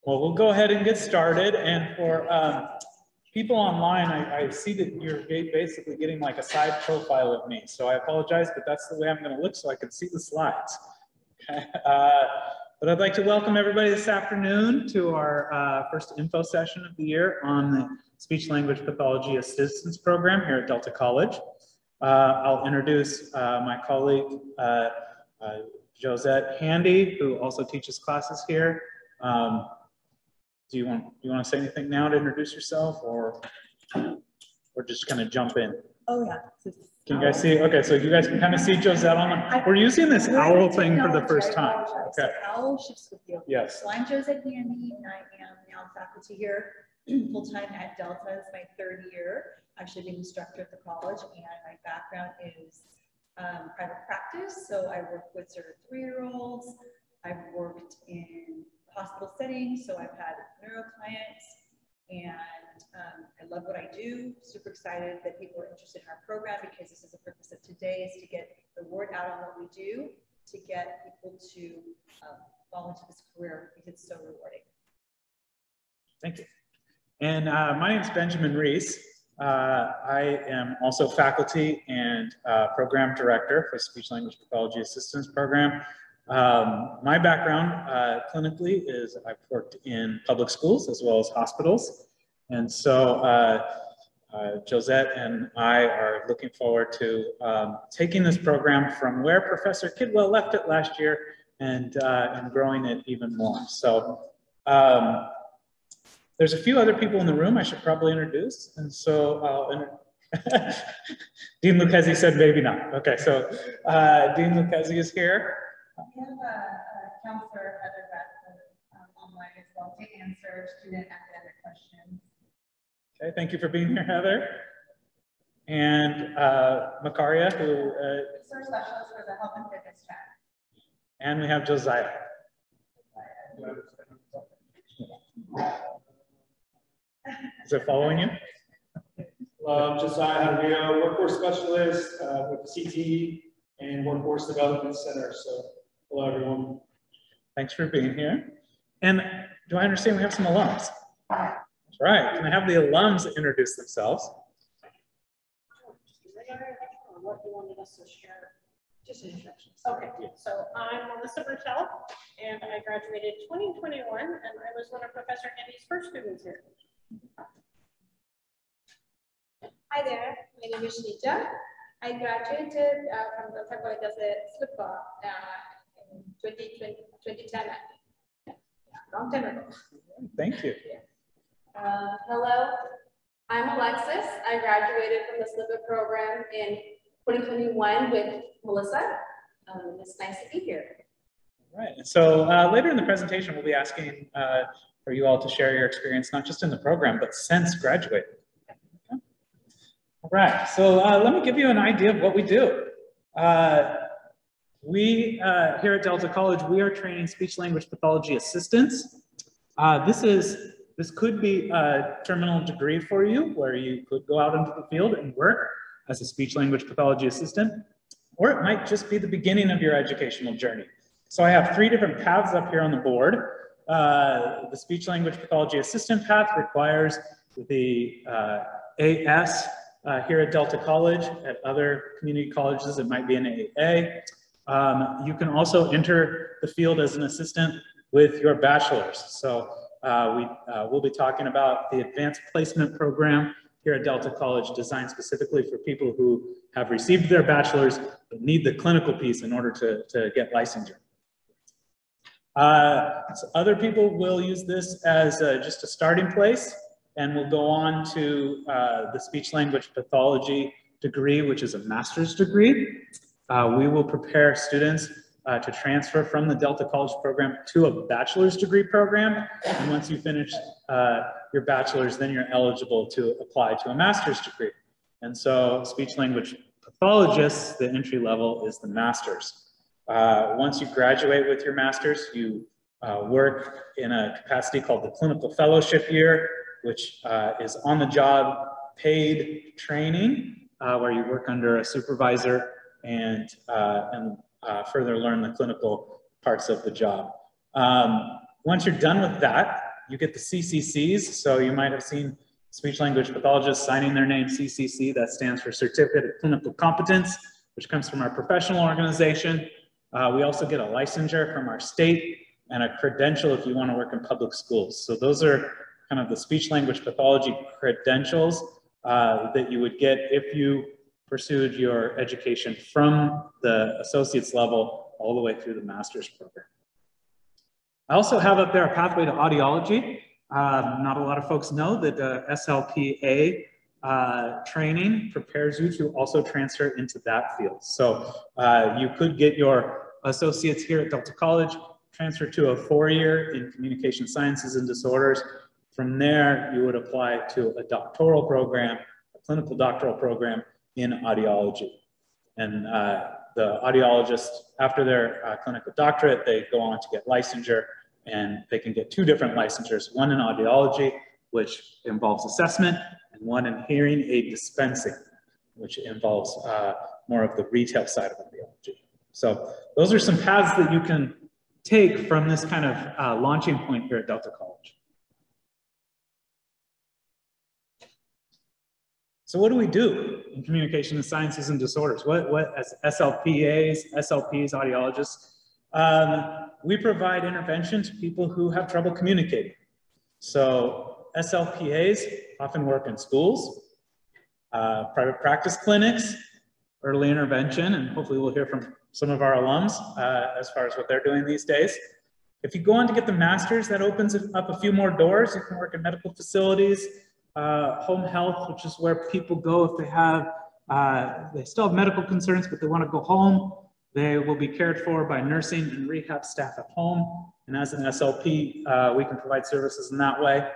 Well, we'll go ahead and get started. And for people online, I see that you're basically getting like a side profile of me. So I apologize, but that's the way I'm going to look so I can see the slides. Okay. But I'd like to welcome everybody this afternoon to our first info session of the year on the Speech-Language Pathology Assistance program here at Delta College. I'll introduce my colleague, Josette Handy, who also teaches classes here. Do you want to say anything now to introduce yourself, or just kind of jump in? Oh yeah. Can you guys see? Okay, so you guys can kind of see Josette on the. We're using this owl thing for the first time. Okay. Owl shifts with you. Yes. So I'm Josette Handy, and I am now faculty here full-time at Delta. It's my third year, actually being instructor at the college, and my background is private practice. So I work with 0 to 3-year-olds. I've worked in hospital settings, so I've had neuro clients, and I love what I do. Super excited that people are interested in our program, because this is the purpose of today, is to get the word out on what we do, to get people to fall into this career, because it's so rewarding. Thank you. And my name is Benjamin Reese. I am also faculty and program director for Speech-Language Pathology Assistance program. My background clinically is I've worked in public schools as well as hospitals. And so Josette and I are looking forward to taking this program from where Professor Kidwell left it last year and growing it even more. So there's a few other people in the room I should probably introduce. And so I'll Dean Lucchesi said maybe not. Okay, so Dean Lucchesi is here. We have a counselor, Heather Bradford, online as well to answer student academic questions. Okay, thank you for being here, Heather. And Makaria, who Resource specialist for the health and fitness track. And we have Josiah. Is it following you? Josiah Jaramillo, workforce specialist with the CT and Workforce Development Center. So, hello, everyone. Thanks for being here. And do I understand we have some alums? That's right. Can I have the alums introduce themselves? What you wanted us to share? Just introductions. Okay, so I'm Melissa Bertell, and I graduated 2021, and I was one of Professor Handy's first students here. Hi there, my name is Nita. I graduated from Delta College as a SLPA in 2010. Yeah, long time ago. Thank you. Yeah. Hello, I'm Alexis. I graduated from the SLPA program in 2021 with Melissa. It's nice to be here. All right. So later in the presentation, we'll be asking for you all to share your experience, not just in the program, but since graduating. Okay. All right. So let me give you an idea of what we do. We here at Delta College, we are training speech-language pathology assistants. This could be a terminal degree for you, where you could go out into the field and work as a speech-language pathology assistant, or it might just be the beginning of your educational journey. So I have 3 different paths up here on the board. The speech-language pathology assistant path requires the AS here at Delta College. At other community colleges, it might be an AA. You can also enter the field as an assistant with your bachelor's. So we'll be talking about the advanced placement program here at Delta College, designed specifically for people who have received their bachelor's but need the clinical piece in order to get licensure. So other people will use this as just a starting place, and we'll go on to the speech-language pathology degree, which is a master's degree. We will prepare students to transfer from the Delta College program to a bachelor's degree program. And once you finish your bachelor's, then you're eligible to apply to a master's degree. And so speech-language pathologists, the entry level is the master's. Once you graduate with your master's, you work in a capacity called the clinical fellowship year, which is on-the-job paid training, where you work under a supervisor and further learn the clinical parts of the job. Once you're done with that, you get the CCCs. So you might have seen speech-language pathologists signing their name CCC. That stands for Certificate of Clinical Competence, which comes from our professional organization. We also get a licensure from our state and a credential if you want to work in public schools. So those are kind of the speech-language pathology credentials that you would get if you pursued your education from the associate's level all the way through the master's program. I also have up there a pathway to audiology. Not a lot of folks know that SLPA training prepares you to also transfer into that field. So you could get your associates here at Delta College, transfer to a 4-year in communication sciences and disorders. From there, you would apply to a doctoral program, a clinical doctoral program in audiology. And the audiologists, after their clinical doctorate, they go on to get licensure, and they can get 2 different licensures, one in audiology, which involves assessment, and one in hearing aid dispensing, which involves more of the retail side of audiology. So those are some paths that you can take from this kind of launching point here at Delta College. So what do we do in communication and sciences and disorders? What as SLPAs, SLPs, audiologists, we provide intervention to people who have trouble communicating. So SLPAs often work in schools, private practice clinics, early intervention, and hopefully we'll hear from some of our alums as far as what they're doing these days. If you go on to get the master's, that opens up a few more doors. You can work in medical facilities, home health, which is where people go if they have, they still have medical concerns, but they want to go home. They will be cared for by nursing and rehab staff at home. And as an SLP, we can provide services in that way.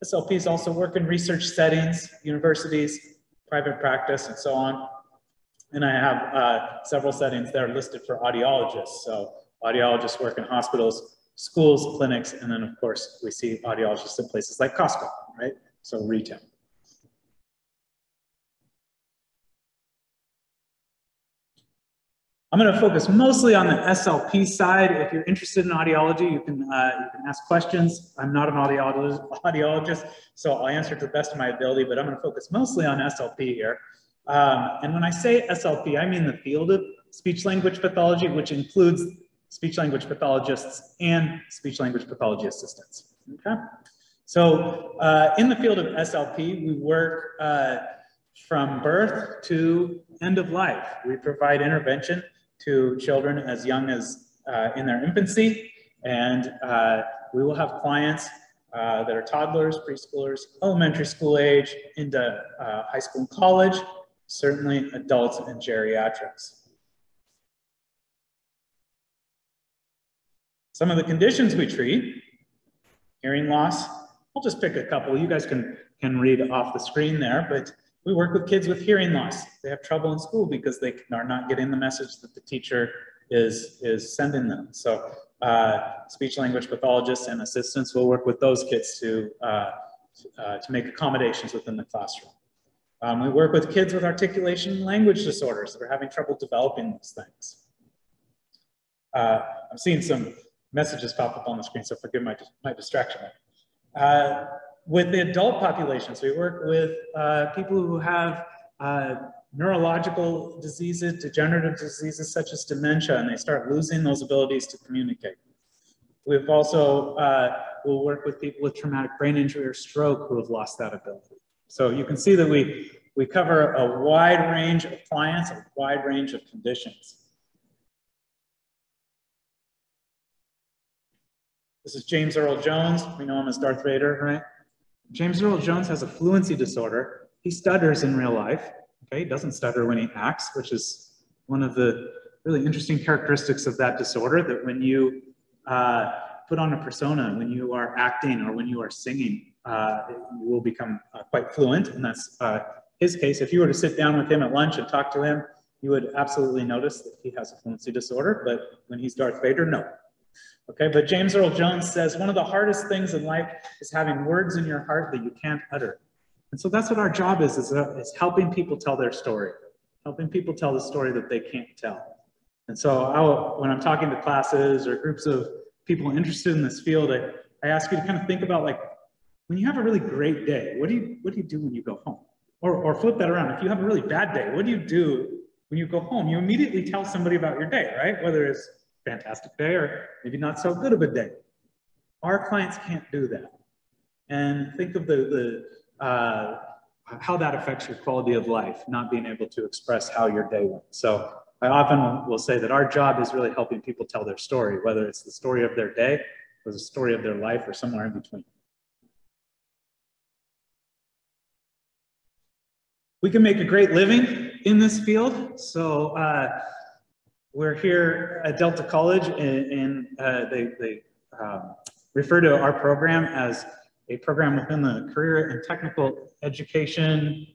SLPs also work in research settings, universities, private practice, and so on. And I have several settings that are listed for audiologists. So audiologists work in hospitals, schools, clinics, and then of course we see audiologists in places like Costco, right? So retail. I'm going to focus mostly on the SLP side. If you're interested in audiology, you can ask questions. I'm not an audiologist, so I'll answer to the best of my ability, but I'm going to focus mostly on SLP here. And when I say SLP, I mean the field of speech-language pathology, which includes speech-language pathologists and speech-language pathology assistants. Okay? So in the field of SLP, we work from birth to end of life. We provide intervention to children as young as in their infancy, and we will have clients that are toddlers, preschoolers, elementary school age, into high school and college, certainly adults and geriatrics. Some of the conditions we treat: hearing loss. I'll just pick a couple. You guys can read off the screen there, but we work with kids with hearing loss. They have trouble in school because they are not getting the message that the teacher is sending them. So speech-language pathologists and assistants will work with those kids to make accommodations within the classroom. We work with kids with articulation and language disorders that are having trouble developing those things. I'm seeing some messages pop up on the screen, so forgive my distraction. With the adult populations, we work with people who have neurological diseases, degenerative diseases such as dementia, and they start losing those abilities to communicate. We've also, we'll work with people with traumatic brain injury or stroke who have lost that ability. So you can see that we cover a wide range of clients, a wide range of conditions. This is James Earl Jones. We know him as Darth Vader, right? James Earl Jones has a fluency disorder. He stutters in real life. Okay, he doesn't stutter when he acts, which is one of the really interesting characteristics of that disorder, that when you put on a persona, when you are acting or when you are singing, you will become quite fluent, and that's his case. If you were to sit down with him at lunch and talk to him, you would absolutely notice that he has a fluency disorder, but when he's Darth Vader, no. Okay, but James Earl Jones says one of the hardest things in life is having words in your heart that you can't utter. And so that's what our job is helping people tell their story, helping people tell the story that they can't tell. And so when I'm talking to classes or groups of people interested in this field, I ask you to kind of think about like, when you have a really great day, what do you do when you go home? Or flip that around. If you have a really bad day, what do you do when you go home? You immediately tell somebody about your day, right? Whether it's a fantastic day or maybe not so good of a day. Our clients can't do that. And think of how that affects your quality of life, not being able to express how your day went. So I often will say that our job is really helping people tell their story, whether it's the story of their day or the story of their life or somewhere in between. We can make a great living in this field. So we're here at Delta College, and they refer to our program as a program within the career and technical education,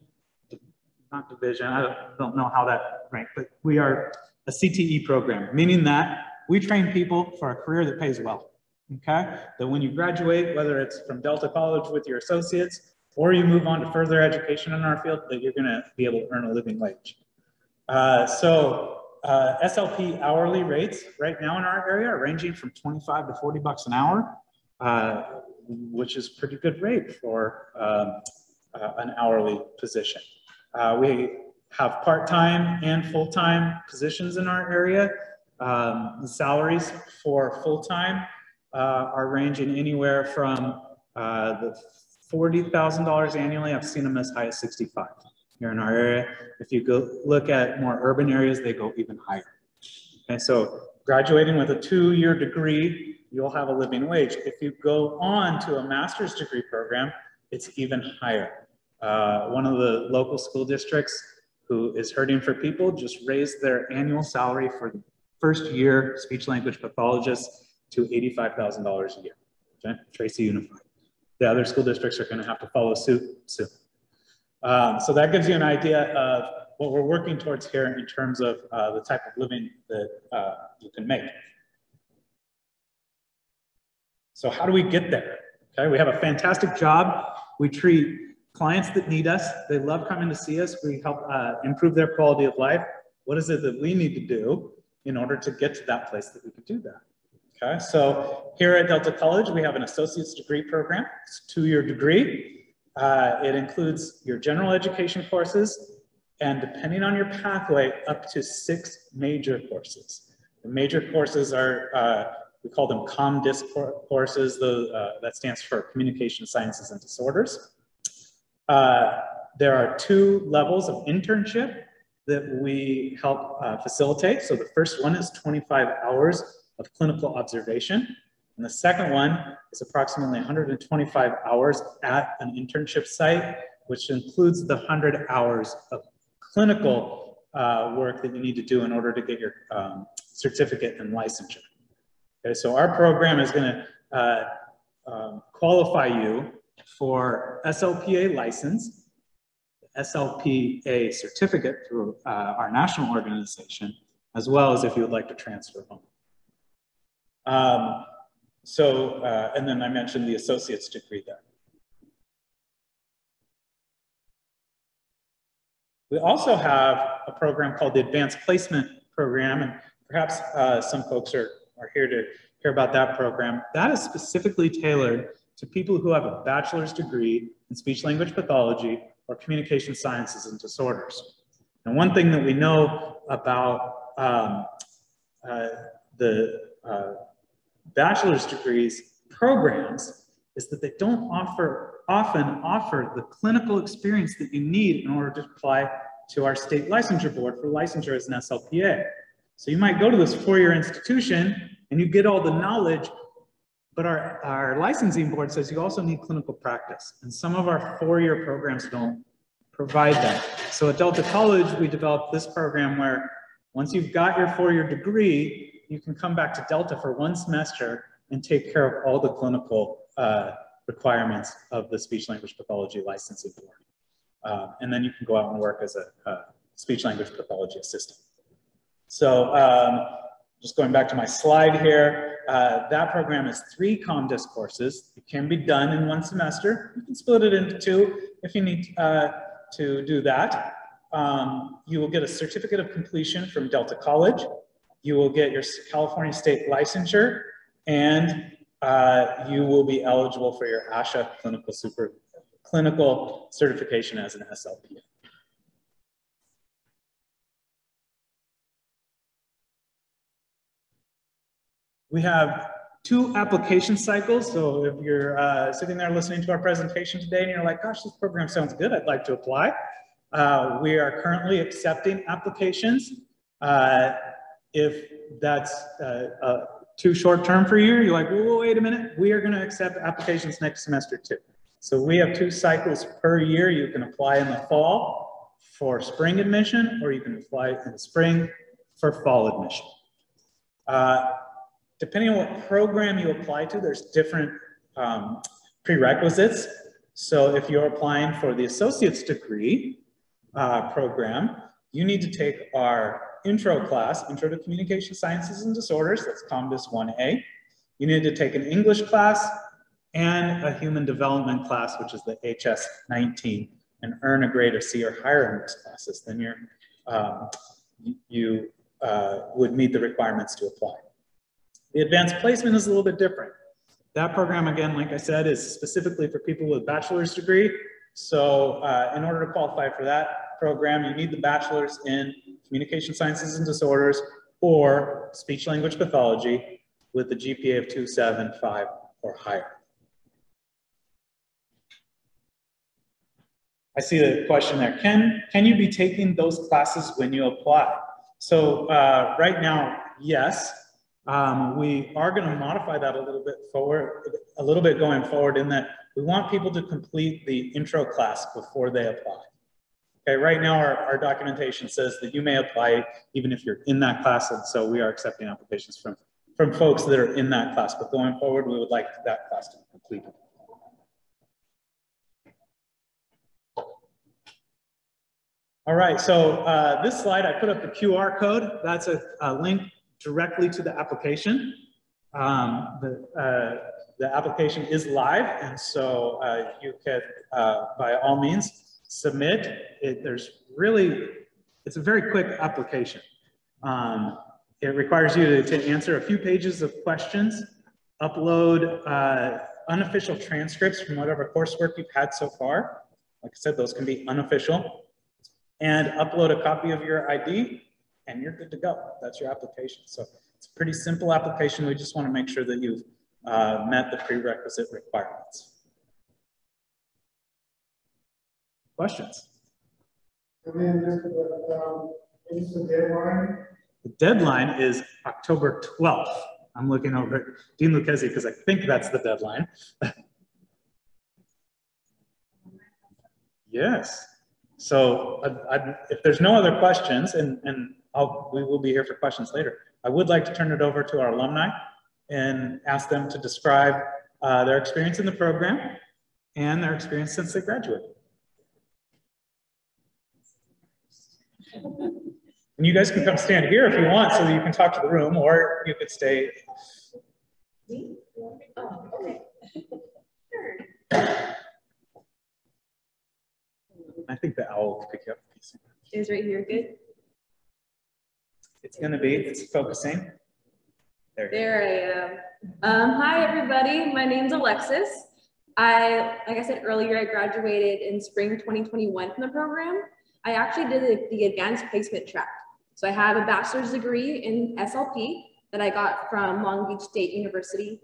not division, I don't know how that ranks, but we are a CTE program, meaning that we train people for a career that pays well, okay? That when you graduate, whether it's from Delta College with your associates, or you move on to further education in our field, that you're gonna be able to earn a living wage. SLP hourly rates right now in our area are ranging from 25 to 40 bucks an hour, which is pretty good rate for an hourly position. We have part-time and full-time positions in our area. The salaries for full-time are ranging anywhere from the $40,000 annually. I've seen them as high as 65 here in our area. If you go look at more urban areas, they go even higher. Okay, so graduating with a 2-year degree, you'll have a living wage. If you go on to a master's degree program, it's even higher. One of the local school districts who is hurting for people just raised their annual salary for the first year speech-language pathologists to $85,000 a year. Okay, Tracy Unified. The other school districts are going to have to follow suit soon. So that gives you an idea of what we're working towards here in terms of the type of living that you can make. So how do we get there? Okay, we have a fantastic job. We treat clients that need us. They love coming to see us. We help improve their quality of life. What is it that we need to do in order to get to that place that we could do that? Okay, so here at Delta College, we have an associate's degree program. It's a 2-year degree. It includes your general education courses, and depending on your pathway, up to 6 major courses. The major courses are, we call them ComDisc courses. That stands for Communication Sciences and Disorders. There are 2 levels of internship that we help facilitate. So the first one is 25 hours of clinical observation. And the second one is approximately 125 hours at an internship site, which includes the 100 hours of clinical work that you need to do in order to get your certificate and licensure. Okay, so our program is going to qualify you for SLPA license, SLPA certificate through our national organization, as well as if you would like to transfer home. And then I mentioned the associate's degree there. We also have a program called the Advanced Placement Program, and perhaps some folks are here to hear about that program. That is specifically tailored to people who have a bachelor's degree in speech-language pathology or communication sciences and disorders. And one thing that we know about the bachelor's degrees programs is that they don't often offer the clinical experience that you need in order to apply to our state licensure board for licensure as an SLPA. So you might go to this 4-year institution and you get all the knowledge, but our licensing board says you also need clinical practice. And some of our 4-year programs don't provide that. So at Delta College, we developed this program where once you've got your 4-year degree, you can come back to Delta for 1 semester and take care of all the clinical requirements of the speech-language pathology licensing board. And then you can go out and work as a speech-language pathology assistant. So just going back to my slide here, that program is 3 ComDisc courses. It can be done in 1 semester. You can split it into 2 if you need to do that. You will get a certificate of completion from Delta College. You will get your California state licensure, and you will be eligible for your ASHA clinical certification as an SLPA. We have 2 application cycles. So if you're sitting there listening to our presentation today and you're like, gosh, this program sounds good, I'd like to apply. We are currently accepting applications. If that's too short term for you, you're like, whoa, wait a minute, we are going to accept applications next semester too. So we have 2 cycles per year. You can apply in the fall for spring admission, or you can apply in the spring for fall admission. Depending on what program you apply to, there's different prerequisites. So if you're applying for the associate's degree program, you need to take our intro class, Intro to Communication Sciences and Disorders, that's COMDIS 1A. You need to take an English class and a Human Development class, which is the HS 19, and earn a grade of C or higher in those classes. Then you would meet the requirements to apply. The advanced placement is a little bit different. That program, again, like I said, is specifically for people with a bachelor's degree. So in order to qualify for that program, you need the bachelor's in Communication Sciences and Disorders or Speech-Language Pathology with the GPA of 2.75 or higher. I see the question there. Can you be taking those classes when you apply? So right now, yes. We are going to modify that a little bit going forward, in that we want people to complete the intro class before they apply. Okay, right now our documentation says that you may apply even if you're in that class, and so we are accepting applications from folks that are in that class, but going forward we would like that class to be completed. All right, so this slide, I put up the QR code. That's a link directly to the application. The application is live, and so you can, by all means, submit. It's a very quick application. It requires you to answer a few pages of questions, upload unofficial transcripts from whatever coursework you've had so far. Like I said, those can be unofficial. And upload a copy of your ID, and you're good to go. That's your application. So it's a pretty simple application. We just want to make sure that you've met the prerequisite requirements. Questions? Is the deadline? The deadline is October 12th. I'm looking over at Dean Lucchesi because I think that's the deadline. Yes. So if there's no other questions, and we will be here for questions later, I would like to turn it over to our alumni and ask them to describe their experience in the program and their experience since they graduated. And you guys can come stand here if you want so that you can talk to the room, or you could stay. Oh, okay. I think the owl will pick you up. Is right here good? It's going to be, it's focusing. There I am. Hi, everybody. My name's Alexis. Like I said earlier, I graduated in spring 2021 from the program. I actually did the advanced placement track. So I have a bachelor's degree in SLP that I got from Long Beach State University.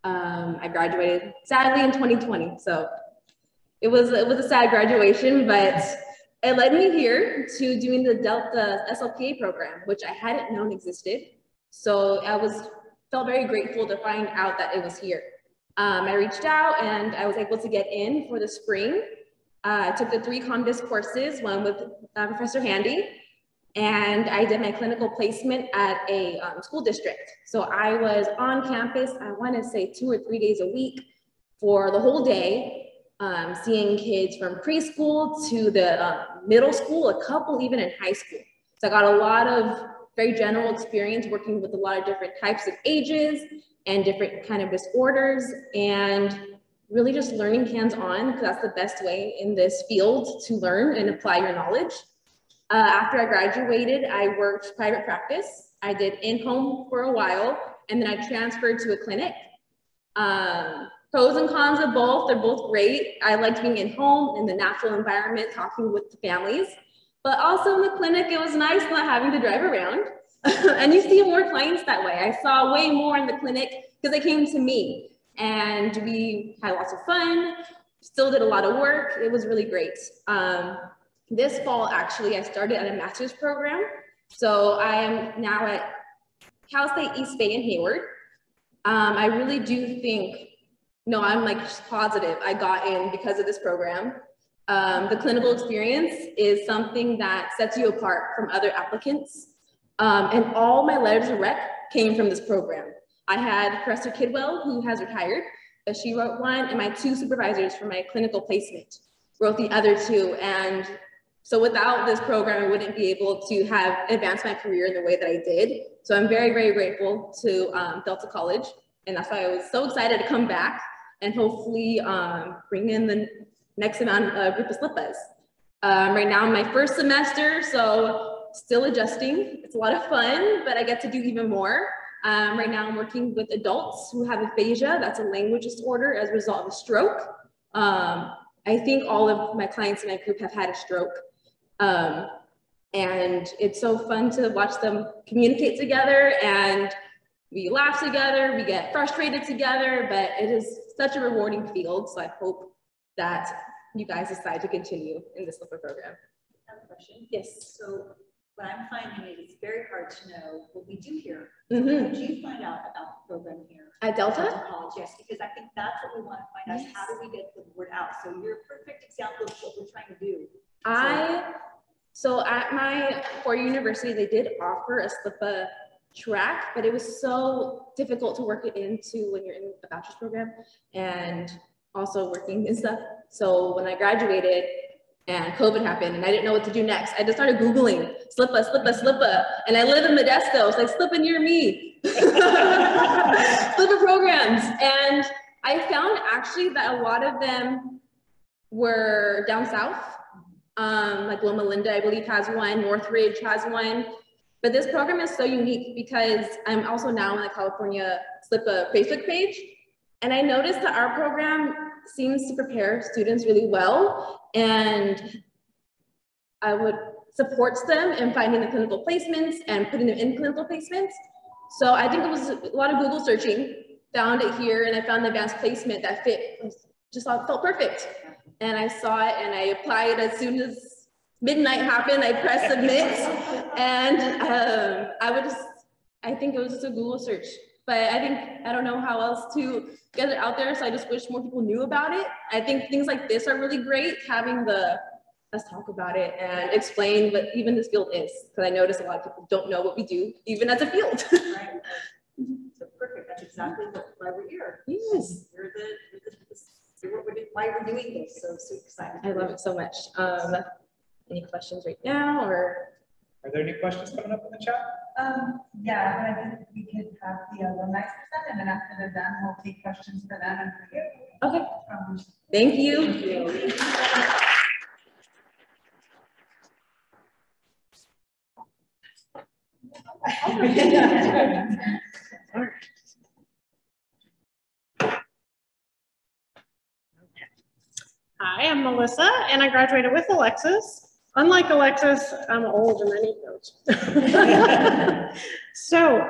I graduated sadly in 2020. So it was a sad graduation, but it led me here to doing the Delta SLPA program, which I hadn't known existed. So I felt very grateful to find out that it was here. I reached out and I was able to get in for the spring. I took the 3 COMDIS courses, one with Professor Handy, and I did my clinical placement at a school district. So I was on campus, I want to say 2 or 3 days a week for the whole day, seeing kids from preschool to the middle school, a couple even in high school. So I got a lot of very general experience working with a lot of different types of ages and different kind of disorders, and really just learning hands-on, because that's the best way in this field to learn and apply your knowledge. After I graduated, I worked private practice. I did in-home for a while, and then I transferred to a clinic. Pros and cons of both, they're both great. I liked being at home in the natural environment, talking with the families, but also in the clinic, it was nice not having to drive around. And you see more clients that way. I saw way more in the clinic because they came to me and we had lots of fun, still did a lot of work. It was really great. This fall, actually, I started at a master's program. So I am now at Cal State East Bay in Hayward. I really do think, no, I'm like positive I got in because of this program. The clinical experience is something that sets you apart from other applicants. And all my letters of rec came from this program. I had Professor Kidwell, who has retired, but she wrote one, and my 2 supervisors for my clinical placement wrote the other 2. And so without this program, I wouldn't be able to have advanced my career in the way that I did. So I'm very, very grateful to Delta College. And that's why I was so excited to come back and hopefully bring in the next group of SLPAs. Right now, my first semester, so still adjusting. It's a lot of fun, but I get to do even more. Right now, I'm working with adults who have aphasia. That's a language disorder as a result of a stroke. I think all of my clients in my group have had a stroke. And it's so fun to watch them communicate together, and we laugh together, we get frustrated together, but it is such a rewarding field. So I hope that you guys decide to continue in this SLPA program. I have a question. Yes. So what I'm finding is it's very hard to know what we do here. Mm-hmm. How did you find out about the program here? At Delta? College, yes, because I think that's what we want to find out. Yes. How do we get the word out? So you're a perfect example of what we're trying to do. So at my 4-year university, they did offer a SLPA track, but it was so difficult to work it into when you're in a bachelor's program and also working and stuff. So when I graduated and COVID happened and I didn't know what to do next, I just started Googling SLPA, and I live in Modesto, so like SLPA near me, SLPA programs. And I found actually that a lot of them were down south. Like Loma Linda, I believe, has one, Northridge has one. But this program is so unique because I'm also now on the California SLPA Facebook page. And I noticed that our program seems to prepare students really well. And I would support them in finding the clinical placements and putting them in clinical placements. So I think it was a lot of Google searching, found it here, and I found the advanced placement that felt perfect. And I saw it and I applied as soon as midnight happened. I pressed submit, and I think it was just a Google search. But I don't know how else to get it out there, so I just wish more people knew about it. I think things like this are really great, having us talk about it and explain what even this field is, because I notice a lot of people don't know what we do, even as a field. Right. So perfect, that's exactly why we're here. Yes. Why we're doing this, so super excited. I love it so much. Any questions right now, or? Are there any questions coming up in the chat? Yeah, but I think we could have the alumni present, and then after they're done, we'll take questions for them and for you. Okay. Thank you. Thank you. Hi, I'm Melissa, and I graduated with Alexis. Unlike Alexis, I'm old and I need notes. So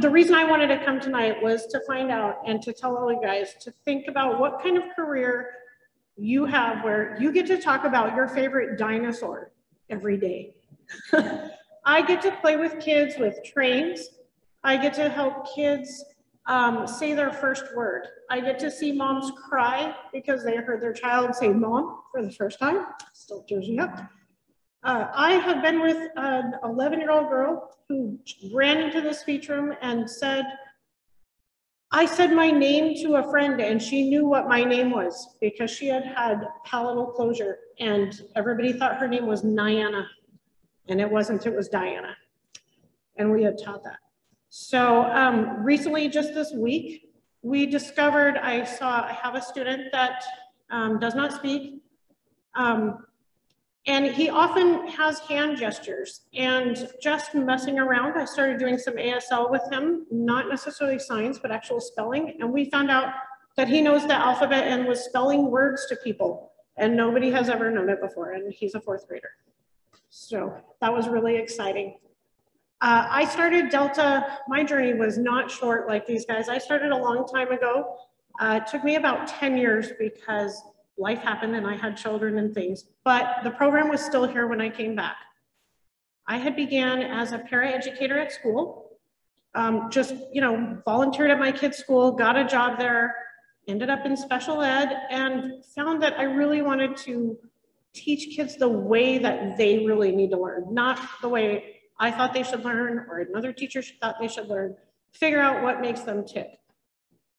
the reason I wanted to come tonight was to find out and to tell all you guys to think about what kind of career you have where you get to talk about your favorite dinosaur every day. I get to play with kids with trains. I get to help kids say their first word. I get to see moms cry because they heard their child say mom for the first time. Still tears me up. I have been with an 11-year-old girl who ran into the speech room and said, I said my name to a friend and she knew what my name was because she had had palatal closure and everybody thought her name was Niana, and it wasn't, it was Diana. And we had taught that. So recently, just this week, we discovered, I have a student that does not speak. And he often has hand gestures, and just messing around, I started doing some ASL with him, not necessarily signs, but actual spelling. And we found out that he knows the alphabet and was spelling words to people, and nobody has ever known it before, and he's a 4th grader. So that was really exciting. I started Delta, my journey was not short like these guys. I started a long time ago. It took me about 10 years because life happened and I had children and things, but the program was still here when I came back. I had began as a paraeducator at school, just, you know, volunteered at my kids' school, got a job there, ended up in special ed, and found that I really wanted to teach kids the way that they really need to learn, not the way I thought they should learn or another teacher thought they should learn, figure out what makes them tick.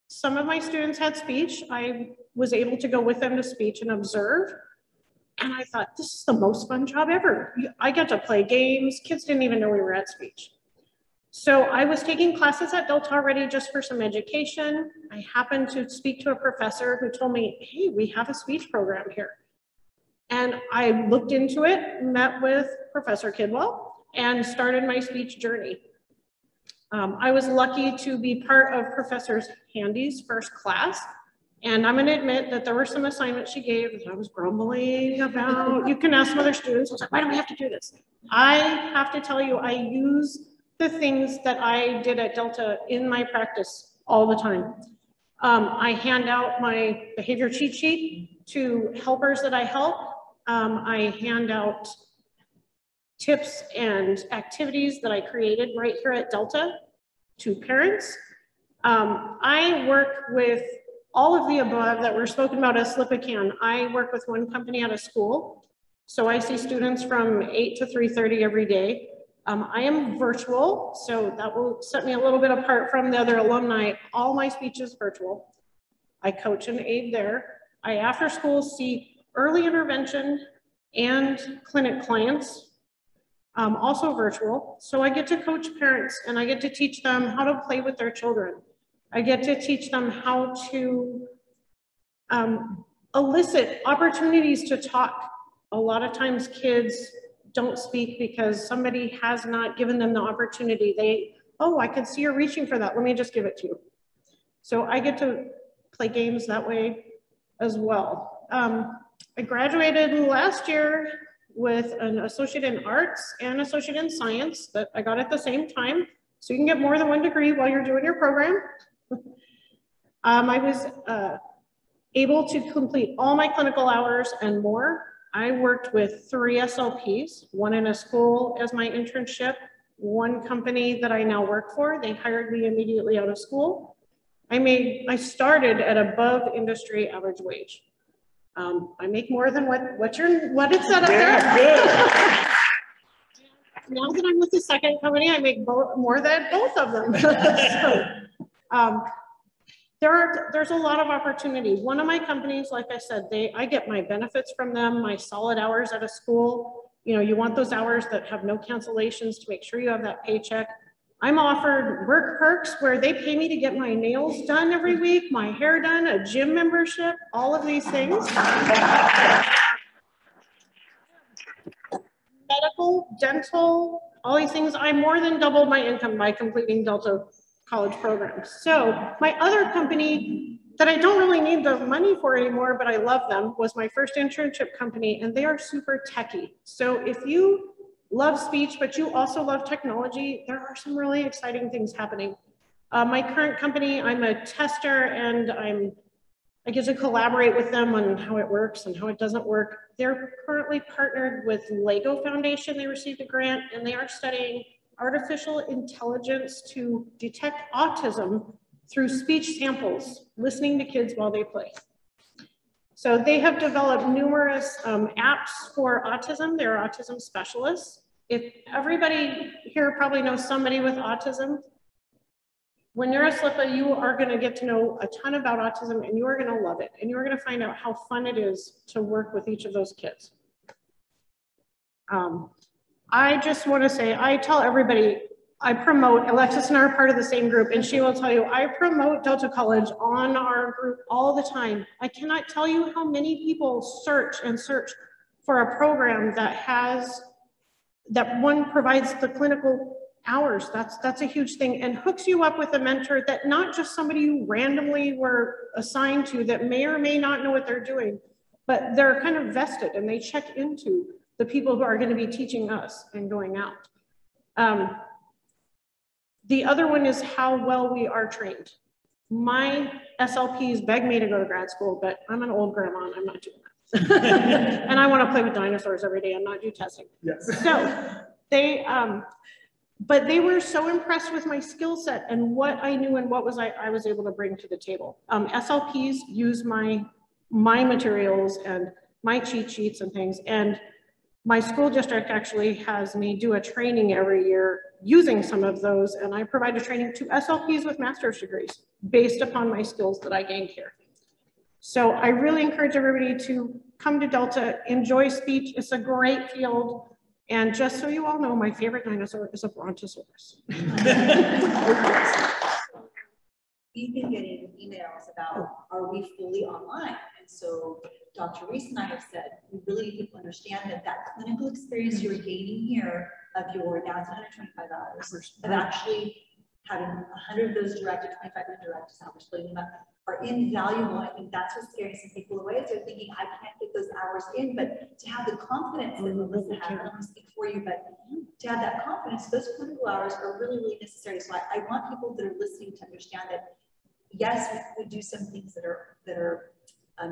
Some of my students had speech. I was able to go with them to speech and observe. And I thought, this is the most fun job ever. I get to play games. Kids didn't even know we were at speech. So I was taking classes at Delta already just for some education. I happened to speak to a professor who told me, hey, we have a speech program here. And I looked into it, met with Professor Kidwell, and started my speech journey. I was lucky to be part of Professor Handy's first class. And I'm going to admit that there were some assignments she gave that I was grumbling about. You can ask some other students. I was like, why do we have to do this? I have to tell you, I use the things that I did at Delta in my practice all the time. I hand out my behavior cheat sheet to helpers that I help. I hand out tips and activities that I created right here at Delta to parents. I work with all of the above that were spoken about as SLPA can. I work with one company at a school. So I see students from 8 to 3:30 every day. I am virtual, so that will set me a little bit apart from the other alumni. All my speech is virtual. I coach and aid there. I after school see early intervention and clinic clients, also virtual. So I get to coach parents and I get to teach them how to play with their children. I get to teach them how to elicit opportunities to talk. A lot of times kids don't speak because somebody has not given them the opportunity. Oh, I can see you're reaching for that. Let me just give it to you. So I get to play games that way as well. I graduated last year with an associate in arts and associate in science that I got at the same time. So you can get more than one degree while you're doing your program. I was able to complete all my clinical hours and more. I worked with 3 SLPs, one in a school as my internship, one company that I now work for. They hired me immediately out of school. I started at above industry average wage. I make more than what it said up there. Now that I'm with the second company, I make more than both of them. So, there's a lot of opportunity. One of my companies, like I said, I get my benefits from them, my solid hours at a school. You know, you want those hours that have no cancellations to make sure you have that paycheck. I'm offered work perks where they pay me to get my nails done every week, my hair done, a gym membership, all of these things. Medical, dental, all these things. I more than doubled my income by completing Delta College programs. So my other company that I don't really need the money for anymore, but I love them, was my first internship company, and they are super techy. So if you love speech, but you also love technology, there are some really exciting things happening. My current company, I'm a tester, and I get to collaborate with them on how it works and how it doesn't work. They're currently partnered with Lego Foundation. They received a grant, and they are studying artificial intelligence to detect autism through speech samples, listening to kids while they play. So they have developed numerous apps for autism. They're autism specialists. If everybody here probably knows somebody with autism, when you're a SLPA, you are going to get to know a ton about autism, and you are going to love it. And you're going to find out how fun it is to work with each of those kids. I just want to say, I tell everybody, I promote, Alexis and I are part of the same group, and she will tell you, I promote Delta College on our group all the time. I cannot tell you how many people search and search for a program that provides the clinical hours. That's a huge thing, and hooks you up with a mentor that not just somebody you randomly were assigned to that may or may not know what they're doing, but they're kind of vested and they check into the people who are going to be teaching us and going out. The other one is how well we are trained. My SLPs begged me to go to grad school, but I'm an old grandma and I'm not doing that. And I want to play with dinosaurs every day and not do testing. Yes. So but they were so impressed with my skill set and what I knew and what I was able to bring to the table. SLPs use my materials and my cheat sheets and things. And my school district actually has me do a training every year using some of those. And I provide a training to SLPs with master's degrees based upon my skills that I gained here. So I really encourage everybody to come to Delta, enjoy speech. It's a great field. And just so you all know, my favorite dinosaur is a brontosaurus. We've been getting emails about, are we fully online? And so Dr. Reese and I have said, we really need people to understand that that clinical experience you're gaining here of your down to 125 hours, of actually having 100 of those directed, 25 indirect, is how we're splitting them up, are invaluable. I think that's what's scaring some people away. So they're thinking, I can't get those hours in, but to have the confidence that Melissa had, I don't want to speak for you, but to have that confidence, those clinical hours are really, really necessary. So I want people that are listening to understand that, yes, we do some things that are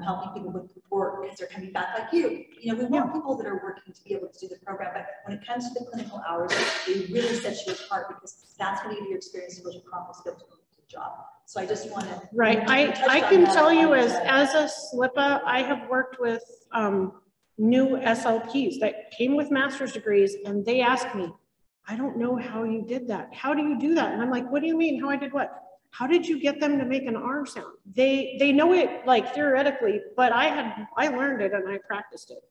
helping people with work because they're coming back like you. You know, we want people that are working to be able to do the program, but when it comes to the clinical hours, it really sets you apart because that's when you have your experience and build your confidence to be able to do the job. So I just want to I can tell you as a SLPA, I have worked with new SLPs that came with master's degrees, and they ask me, I don't know how you did that. How do you do that? And I'm like, what do you mean? How I did what? How did you get them to make an R sound? They know it like theoretically, but I learned it and I practiced it.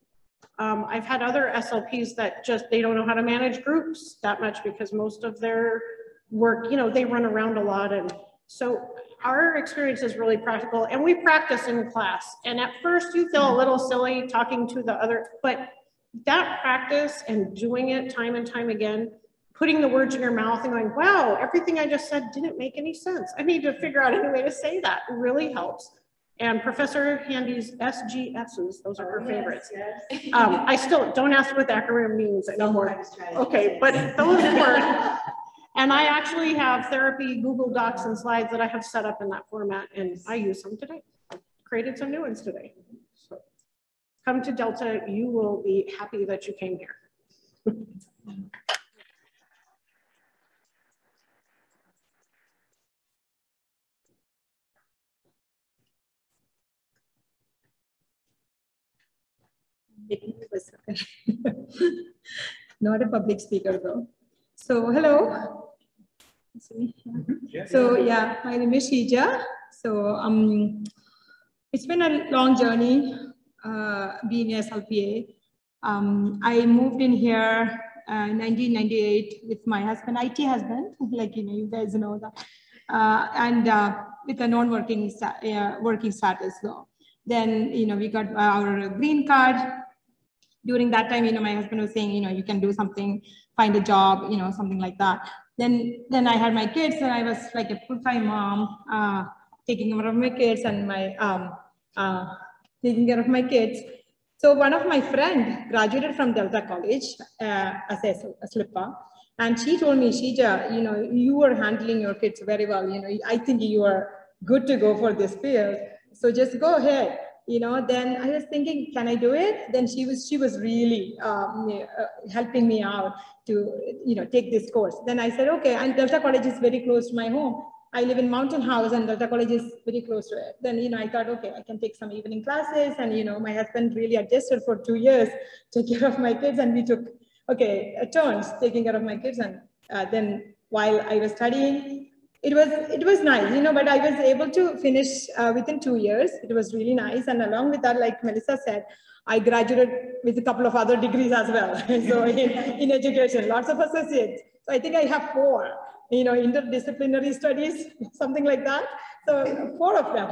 I've had other SLPs that they don't know how to manage groups that much because most of their work, you know, they run around a lot. And so our experience is really practical, and we practice in class. And at first you feel a little silly talking to the other, but that practice and doing it time and time again, putting the words in your mouth and going, wow, everything I just said didn't make any sense. I need to figure out any way to say that. It really helps. And Professor Handy's SGSs, those are her favorites. Yes. I still don't ask what the acronym means anymore. Okay, but those work. And I actually have therapy Google Docs and slides that I have set up in that format, and I use them today. Created some new ones today. So come to Delta, you will be happy that you came here. Not a public speaker though. So hello. Yes. So yeah, my name is Shija. So it's been a long journey being a SLPA. I moved in here in 1998 with my husband, IT husband, like you guys know that, and with a non-working working status though. Then we got our green card. During that time, my husband was saying, you can do something, find a job, something like that. Then I had my kids, and I was like a full-time mom, taking care of my kids and taking care of my kids. So one of my friends graduated from Delta College as a SLPA, and she told me, Shija, you are handling your kids very well. I think you are good to go for this field. So just go ahead. Then I was thinking, can I do it? Then she was really helping me out to, take this course. Then I said, okay, and Delta College is very close to my home. I live in Mountain House, and Delta College is very close to it. Then, I thought, okay, I can take some evening classes. And, my husband really adjusted for 2 years, take care of my kids. And we took, turns taking care of my kids. And then while I was studying, it was nice, but I was able to finish within 2 years. It was really nice. And along with that, like Melissa said, I graduated with a couple of other degrees as well. So in education, lots of associates. So I think I have 4, interdisciplinary studies, something like that. So 4 of them.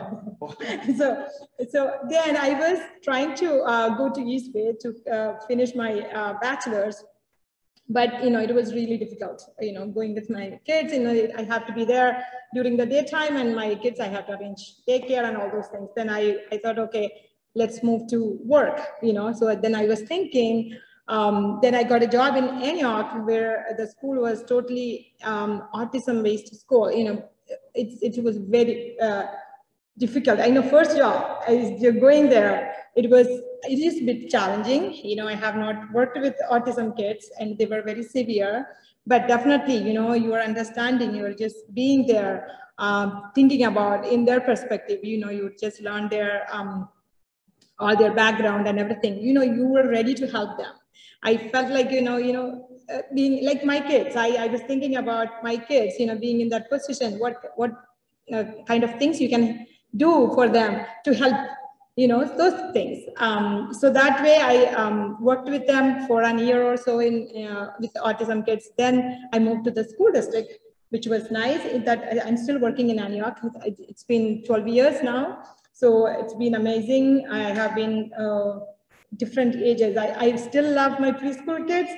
so then I was trying to go to East Bay to finish my bachelor's. But, it was really difficult, going with my kids, I have to be there during the daytime, and my kids, I have to arrange daycare and all those things. Then I thought, okay, let's move to work, So then I was thinking, then I got a job in Antioch where the school was totally autism-based school. It was very difficult. I know first job, I was going there, it is a bit challenging. I have not worked with autism kids and they were very severe, but definitely, you are understanding, you're just being there, thinking about in their perspective, you just learn their, all their background and everything, you were ready to help them. I felt like, being like my kids, I was thinking about my kids, being in that position, what kind of things you can do for them to help, those things. So that way I worked with them for a year or so with autism kids. Then I moved to the school district, which was nice. That I'm still working in Antioch. It's been 12 years now. So it's been amazing. I have been different ages. I still love my preschool kids,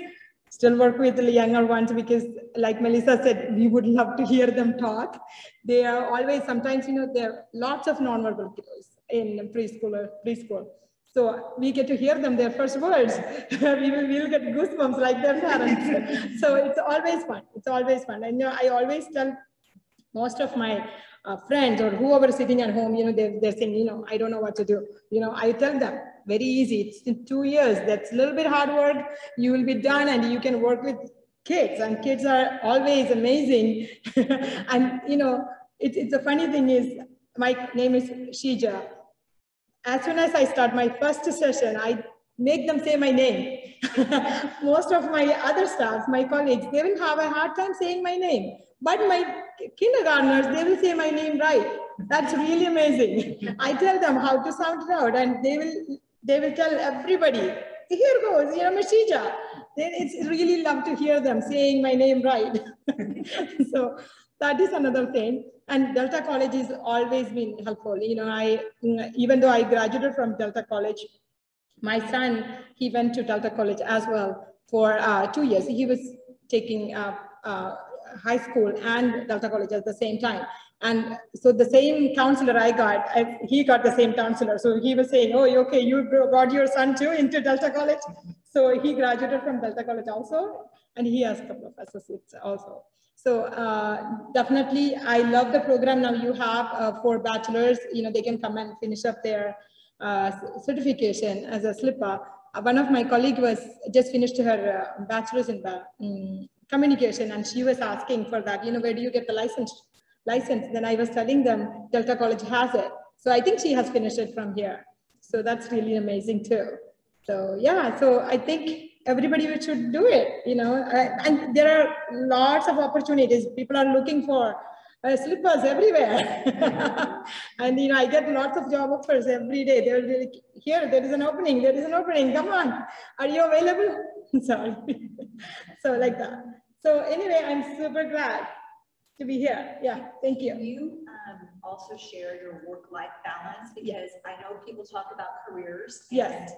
still work with the younger ones because like Melissa said, we would love to hear them talk. They are always, sometimes, there are lots of nonverbal kiddos in preschool. So we get to hear them, their first words. we'll get goosebumps like their parents. So it's always fun. It's always fun. And I always tell most of my friends or whoever is sitting at home, they're saying, I don't know what to do. I tell them, very easy. It's in 2 years. That's a little bit hard work. You will be done and you can work with kids, and kids are always amazing. And, it's a funny thing is, my name is Shija. As soon as I start my first session, I make them say my name. Most of my other staff, my colleagues, they will have a hard time saying my name. But my kindergartners, they will say my name right. That's really amazing. I tell them how to sound it out, and they will tell everybody, here goes, Mashija. It's really love to hear them saying my name right. So that is another thing. And Delta College has always been helpful. Even though I graduated from Delta College, my son, he went to Delta College as well for 2 years. He was taking high school and Delta College at the same time. And so the same counselor I got, he got the same counselor. So he was saying, oh, okay, you brought your son too into Delta College. So he graduated from Delta College also, and he has a couple of associates also. So definitely, I love the program. Now you have 4 bachelors, they can come and finish up their certification as a SLPA. One of my colleagues was just finished her bachelor's in communication, and she was asking for that, where do you get the license? Then I was telling them Delta College has it. So I think she has finished it from here. So that's really amazing too. So yeah, so I think everybody should do it, and there are lots of opportunities. People are looking for slippers everywhere. And I get lots of job offers every day. They'll be like, here, there is an opening, come on, are you available? Sorry. So like that. So anyway, I'm super glad to be here. Yeah, thank you. Can you also share your work-life balance? Because I know people talk about careers. Yes.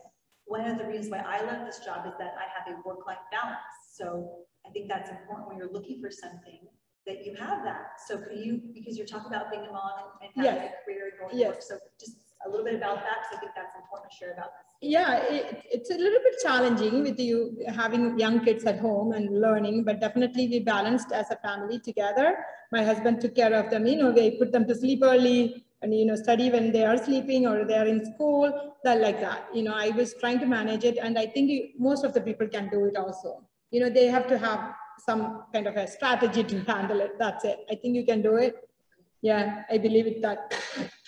One of the reasons why I love this job is that I have a work-life balance. So I think that's important when you're looking for something, that you have that. So can you, because you're talking about being a mom and having a career and going to work, so just a little bit about that, because I think that's important to share about this. Yeah, it's a little bit challenging with you having young kids at home and learning, but definitely we balanced as a family together. My husband took care of them, they put them to sleep early and, study when they are sleeping or they are in school, like that. I was trying to manage it, and I think most of the people can do it also. They have to have some kind of a strategy to handle it. That's it. I think you can do it. Yeah, I believe it that.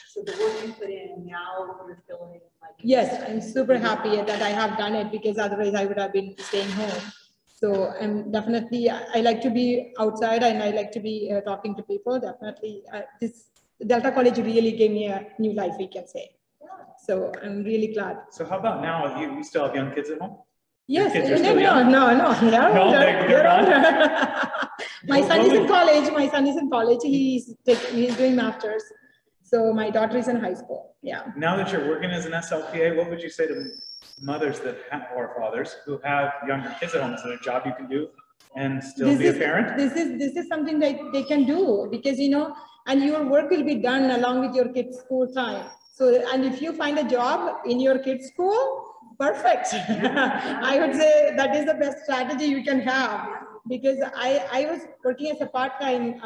So the work you put in, now you're feeling like... Yes, I'm super happy that I have done it, because otherwise I would have been staying home. So I'm definitely, I like to be outside and I like to be talking to people. Definitely, this Delta College really gave me a new life, we can say. So I'm really glad. So how about now? You still have young kids at home? Yes, no. My son is in college. He's doing masters. So my daughter is in high school. Yeah. Now that you're working as an SLPA, what would you say to mothers that have, or fathers who have younger kids at home? Is there a job you can do and still be a parent? This is something that they can do, because, you know, and your work will be done along with your kids' school time. So, and if you find a job in your kids' school, perfect. I would say that is the best strategy you can have, because I was working as a part-time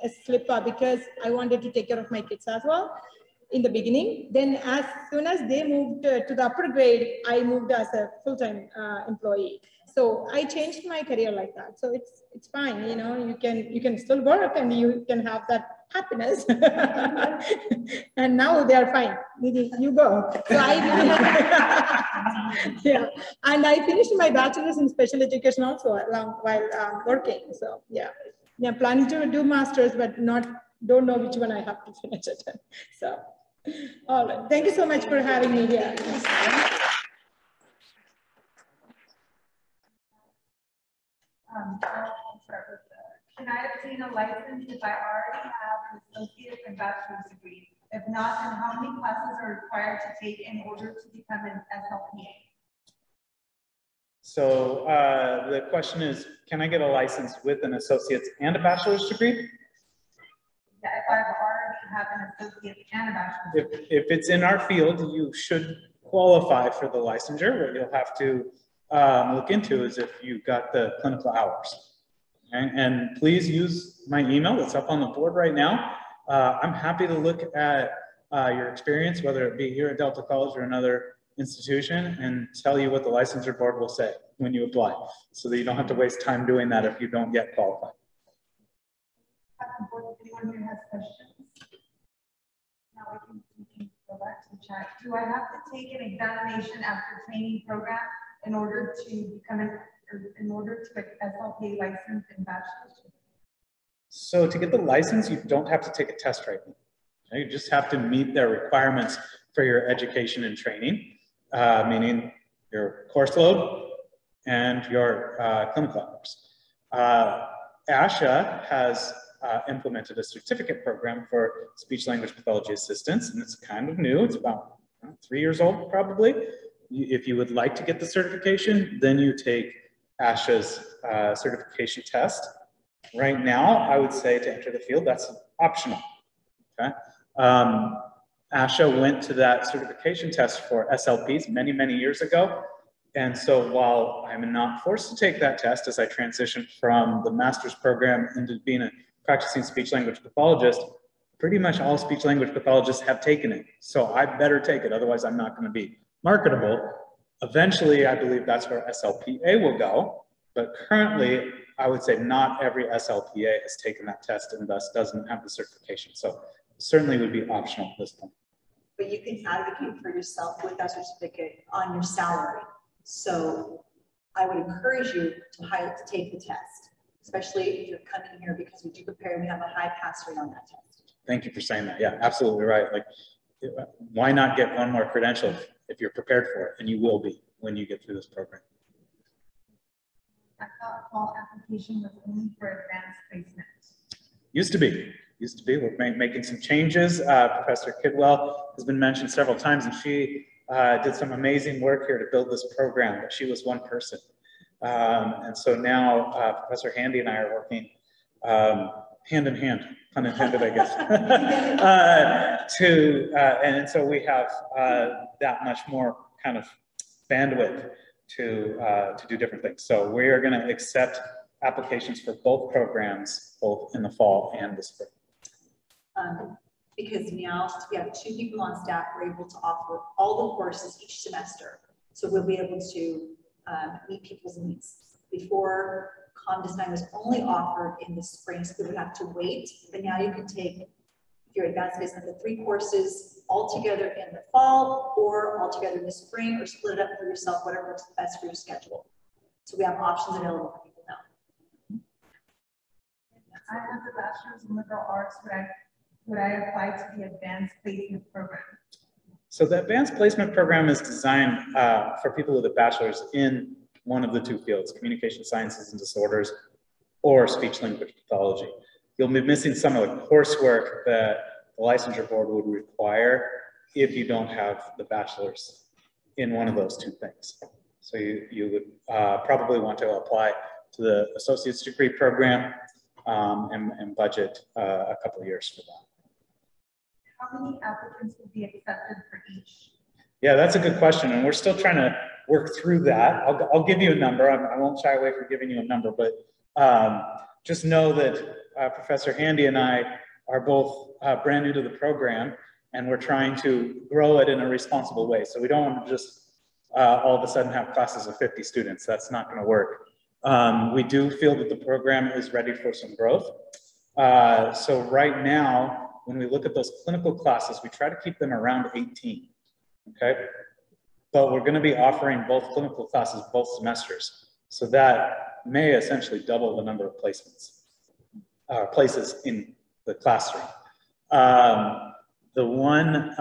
SLPA because I wanted to take care of my kids as well in the beginning. Then as soon as they moved to the upper grade, I moved as a full-time employee. So I changed my career like that. So it's fine, you know, you can still work and you can have that happiness. And now they are fine. You go. So yeah, and I finished my bachelor's in special education also while working. So yeah, planning to do master's, but don't know which one I have to finish it. So, all right. Thank you so much for having me here. I'll start with can I obtain a license if I already have an associate's and bachelor's degree? If not, then how many classes are required to take in order to become an SLPA? So the question is, can I get a license with an associate's and a bachelor's degree? Yeah, if I've already have an associate's and a bachelor's degree. If it's in our field, you should qualify for the licensure. What you'll have to look into is if you've got the clinical hours. Okay? And please use my email that's up on the board right now. I'm happy to look at your experience, whether it be here at Delta College or another institution, and tell you what the licensure board will say when you apply, so that you don't have to waste time doing that if you don't get qualified. Anyone who has questions? Now we can go back to the chat. Do I have to take an examination after training program in order to become in order to get SLPA license in bachelor's? So to get the license, you don't have to take a test right now. Okay? You just have to meet their requirements for your education and training, meaning your course load and your clinical hours. ASHA has implemented a certificate program for speech-language pathology assistants, and it's kind of new. It's about 3 years old, probably. If you would like to get the certification, then you take ASHA's certification test. Right now, I would say to enter the field, that's optional. Okay? ASHA went to that certification test for SLPs many, many years ago. And so while I'm not forced to take that test as I transition from the master's program into being a practicing speech-language pathologist, pretty much all speech-language pathologists have taken it. So I better take it, otherwise I'm not going to be marketable. Eventually, I believe that's where SLPA will go. But currently, I would say not every SLPA has taken that test and thus doesn't have the certification. So certainly would be optional at this point. But you can advocate for yourself with that certificate on your salary. So I would encourage you to take the test, especially if you're coming here, because we do prepare and we have a high pass rate on that test. Thank you for saying that. Yeah, absolutely right. Like, why not get one more credential if you're prepared for it? And you will be when you get through this program. I thought fall application was only for advanced placement. Used to be. We're making some changes. Professor Kidwell has been mentioned several times, and she did some amazing work here to build this program, but she was one person. And so now Professor Handy and I are working hand in hand, pun intended, I guess, and so we have that much more kind of bandwidth to do different things. So we are going to accept applications for both programs, both in the fall and the spring. Because now, since we have 2 people on staff, we're able to offer all the courses each semester. So we'll be able to meet people's needs. Before, ComDesign was only offered in the spring, so we would have to wait. But now you can take, if you're advanced placement, the 3 courses all together in the fall or all together in the spring, or split it up for yourself, whatever works best for your schedule. So we have options available for people now. I have a bachelor's in liberal arts. Would I apply to the advanced placement program? So the advanced placement program is designed for people with a bachelor's in one of the 2 fields, communication sciences and disorders or speech-language pathology. You'll be missing some of the coursework that the licensure board would require if you don't have the bachelor's in one of those two things. So you would probably want to apply to the associate's degree program and budget a couple of years for that. How many applicants would be accepted for each? Yeah, that's a good question, and we're still trying to work through that. I'll give you a number. I won't shy away from giving you a number, but just know that Professor Handy and I are both brand new to the program, and we're trying to grow it in a responsible way. So we don't want to just all of a sudden have classes of 50 students. That's not going to work. We do feel that the program is ready for some growth. So right now, when we look at those clinical classes, we try to keep them around 18, okay? But we're going to be offering both clinical classes both semesters. So that may essentially double the number of placements, places in the classroom. The one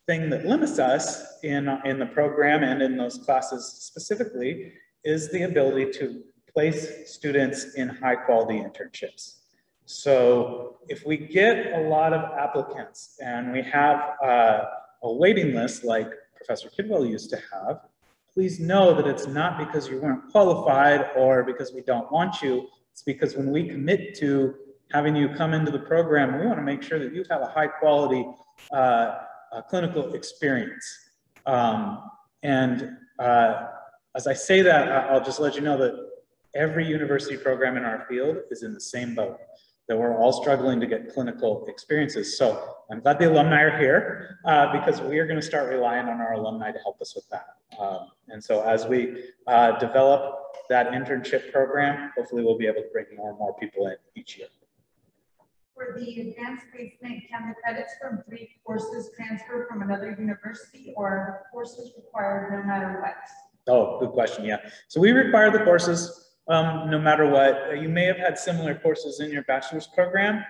thing that limits us in the program and in those classes specifically is the ability to place students in high quality internships. So if we get a lot of applicants and we have a waiting list like Professor Kidwell used to have, please know that it's not because you weren't qualified or because we don't want you. It's because when we commit to having you come into the program, we want to make sure that you have a high quality clinical experience. As I say that, I'll just let you know that every university program in our field is in the same boat, that we're all struggling to get clinical experiences. So I'm glad the alumni are here because we are going to start relying on our alumni to help us with that. And so as we develop that internship program, hopefully we'll be able to bring more and more people in each year. For the advanced placement, can the credits from 3 courses transfer from another university, or are the courses required no matter what? Oh, good question. Yeah. So we require the courses no matter what. You may have had similar courses in your bachelor's program.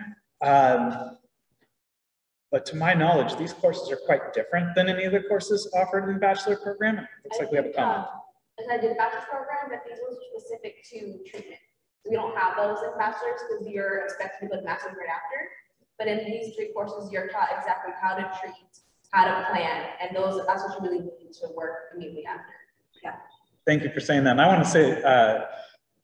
But to my knowledge, these courses are quite different than any other courses offered in the bachelor program. It looks like we have a comment. As I did the bachelor's program, but these ones are specific to treatment. We don't have those in bachelor's because you're expected to go to master's right after. But in these 3 courses, you're taught exactly how to treat, how to plan, and that's what you really need to work immediately after. Yeah. Thank you for saying that. And I want to say,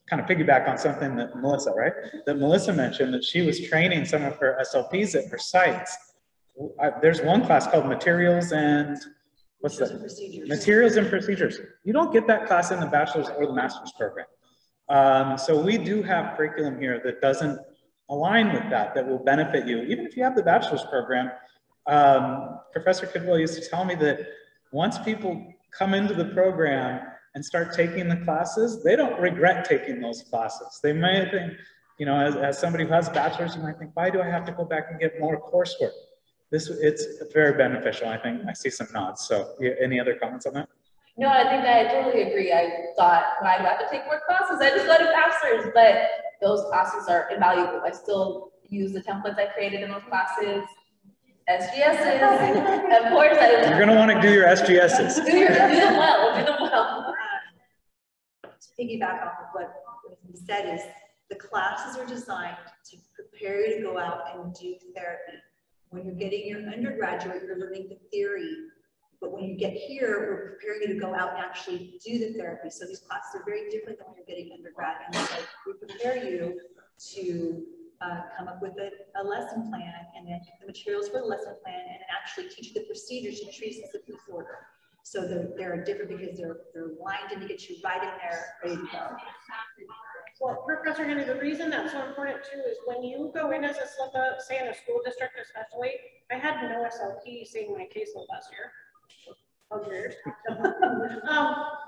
kind of piggyback on something that Melissa, right? That Melissa mentioned that she was training some of her SLPs at her sites. There's one class called Materials and what's that? Materials and Procedures. You don't get that class in the bachelor's or the master's program. So we do have curriculum here that doesn't align with that, that will benefit you. Even if you have the bachelor's program, Professor Kidwell used to tell me that once people come into the program and start taking the classes, they don't regret taking those classes. They may think, you know, as somebody who has a bachelor's, you might think, why do I have to go back and get more coursework? It's very beneficial. I think I see some nods. So any other comments on that? No, I think I totally agree. I thought, well, I have to take more classes. I just got a bachelor's, but those classes are invaluable. I still use the templates I created in those classes. SGSs, of course. You're going to want to do your SGSs. do them well, do them well. To piggyback off of what you said is the classes are designed to prepare you to go out and do therapy. When you're getting your undergraduate, you're learning the theory. But when you get here, we're preparing you to go out and actually do the therapy. So these classes are very different than when you're getting undergrad. And so we prepare you to come up with a lesson plan and then the materials for the lesson plan and then actually teach you the procedures to treat specific disorder. So they're different because they're lined in to get you right in there, ready to go. Well, Professor Henry, the reason that's so important too is when you go in as a SLPA, say in a school district especially, I had no SLP seeing my caseload last year. Okay.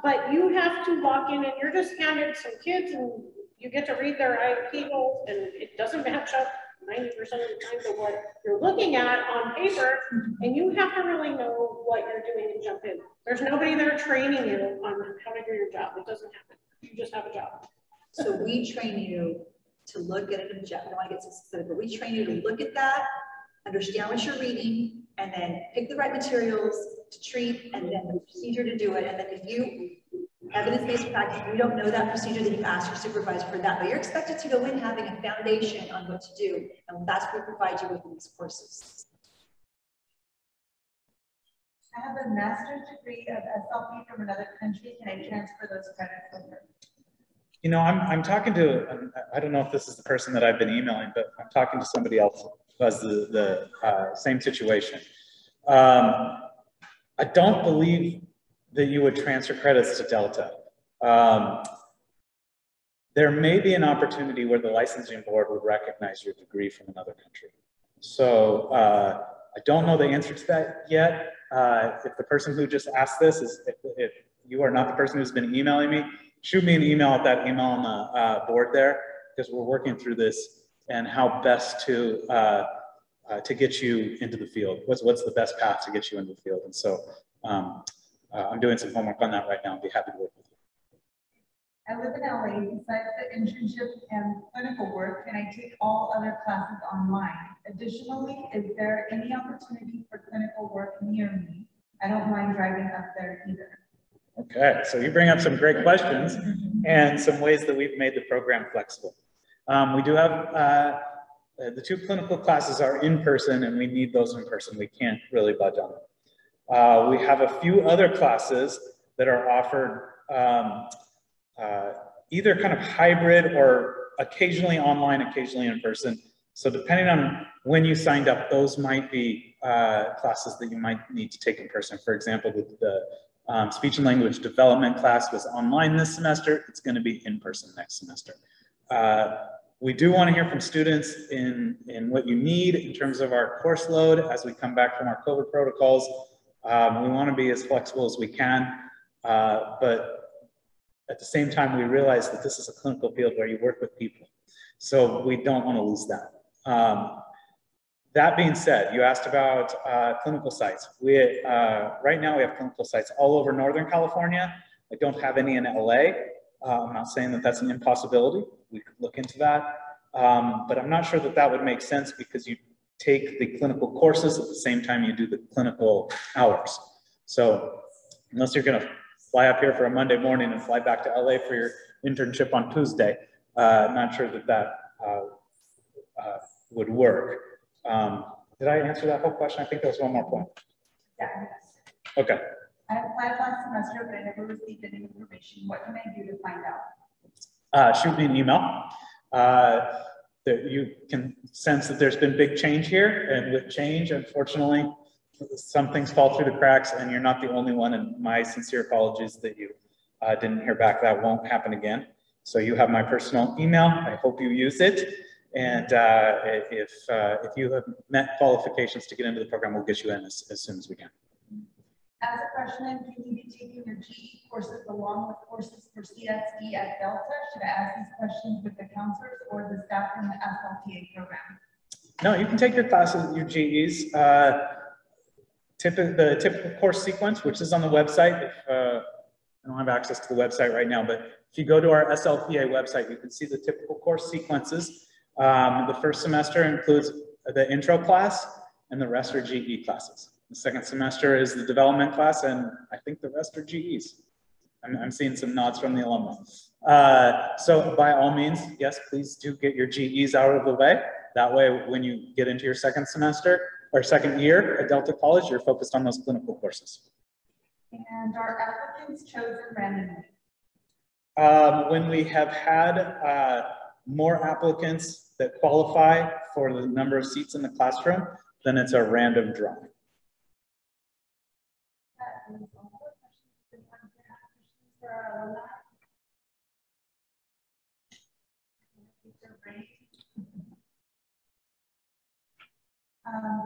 But you have to walk in and you're just handed some kids and you get to read their IEP goals and it doesn't match up 90% of the time to what you're looking at on paper, and you have to really know what you're doing and jump in. There's nobody there training you on how to do your job. It doesn't happen. You just have a job. So we train you to look at an objective. I don't want to get so specific, but we train you to look at that, understand what you're reading, and then pick the right materials to treat, and then the procedure to do it. And then if you evidence-based practice. We don't know that procedure, that you ask your supervisor for that, but you're expected to go in having a foundation on what to do, and that's what we provide you with in these courses. I have a master's degree of SLP from another country. Can I transfer those credits over? You know, I'm talking to, I don't know if this is the person that I've been emailing, but I'm talking to somebody else who has the same situation. I don't believe that you would transfer credits to Delta. There may be an opportunity where the licensing board would recognize your degree from another country. So I don't know the answer to that yet. If the person who just asked this is, if you are not the person who's been emailing me, shoot me an email at that email on the board there, because we're working through this and how best to get you into the field. What's the best path to get you into the field? And so I'm doing some homework on that right now. I'd be happy to work with you. I live in LA. Besides the internship and clinical work, can I take all other classes online? Additionally, is there any opportunity for clinical work near me? I don't mind driving up there either. Okay, so you bring up some great questions and some ways that we've made the program flexible. We do have, the 2 clinical classes are in person, and we need those in person. We can't really budge on them. We have a few other classes that are offered either kind of hybrid or occasionally online, occasionally in person. So depending on when you signed up, those might be classes that you might need to take in person. For example, the speech and language development class was online this semester. It's going to be in person next semester. We do want to hear from students in what you need in terms of our course load as we come back from our COVID protocols. We want to be as flexible as we can, but at the same time, we realize that this is a clinical field where you work with people. So we don't want to lose that. That being said, you asked about clinical sites. Right now we have clinical sites all over Northern California. I don't have any in LA. I'm not saying that that's an impossibility. We could look into that. But I'm not sure that that would make sense because you take the clinical courses at the same time you do the clinical hours. So unless you're gonna fly up here for a Monday morning and fly back to LA for your internship on Tuesday, I'm not sure that that would work. Did I answer that whole question? I think there was one more point. Yeah. Okay. I applied last semester, but I never received any information. What can I do to find out? Shoot me an email. That you can sense that there's been big change here, and with change, unfortunately, some things fall through the cracks, and you're not the only one. And my sincere apologies that you didn't hear back. That won't happen again. So you have my personal email. I hope you use it. And if you have met qualifications to get into the program, we'll get you in as soon as we can. As a freshman, can you be taking your GE courses along with courses for CSE at Delta? Should I ask these questions with the counselors or the staff from the SLPA program? No, you can take your classes, your GEs. The typical course sequence, which is on the website. I don't have access to the website right now, but if you go to our SLPA website, you can see the typical course sequences. The first semester includes the intro class, and the rest are GE classes. The second semester is the development class, and I think the rest are GEs. I'm seeing some nods from the alumni. So by all means, yes, please do get your GEs out of the way. That way, when you get into your second semester or second year at Delta College, you're focused on those clinical courses. And are applicants chosen randomly? When we have had more applicants that qualify for the number of seats in the classroom, then it's a random drawing.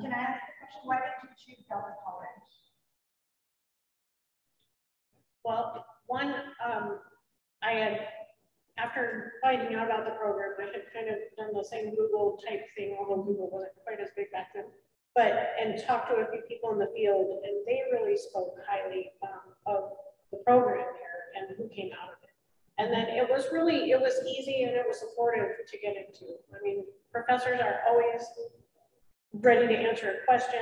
Can I ask a question? Why did you choose Delta College? Well, one, I had, after finding out about the program, I had kind of done the same Google type thing, although Google wasn't quite as big back then, and talked to a few people in the field, and they really spoke highly of the program here and who came out of it. And then it was easy and it was supportive to get into. I mean, professors are always ready to answer a question.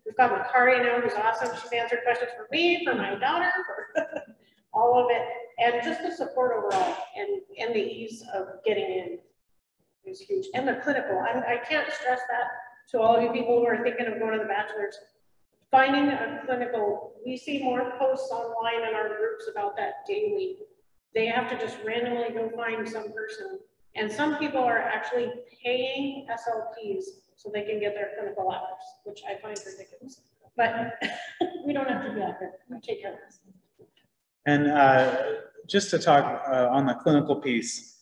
We've got Makari now, who's awesome. She's answered questions for me, for my daughter, for all of it. And just the support overall and the ease of getting in is huge. And the clinical, I can't stress that to all you people who are thinking of going to the bachelor's. Finding a clinical, we see more posts online in our groups about that daily. They have to just randomly go find some person. And some people are actually paying SLPs so they can get their clinical hours, which I find ridiculous. But we don't have to do that. We take care of this. And just to talk on the clinical piece,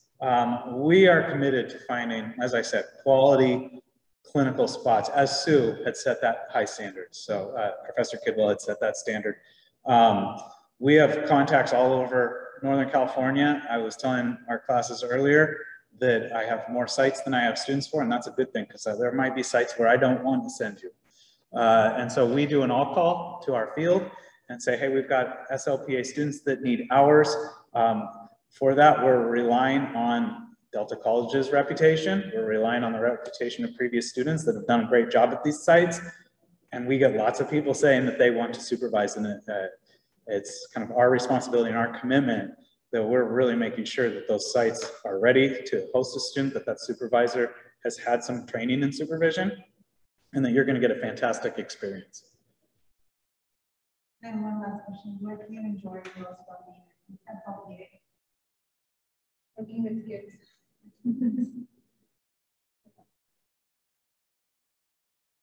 we are committed to finding, as I said, quality clinical spots, as Sue had set that high standard. So Professor Kidwell had set that standard. We have contacts all over Northern California. I was telling our classes earlier that I have more sites than I have students for, and that's a good thing because there might be sites where I don't want to send you. And so we do an all call to our field and say, hey, we've got SLPA students that need hours. For that, we're relying on Delta College's reputation. We're relying on the reputation of previous students that have done a great job at these sites. And we get lots of people saying that they want to supervise, and it's kind of our responsibility and our commitment that we're really making sure that those sites are ready to host a student, that supervisor has had some training in supervision, and that you're going to get a fantastic experience. And one last question, what do you enjoy most about being at SLPA? Working with kids.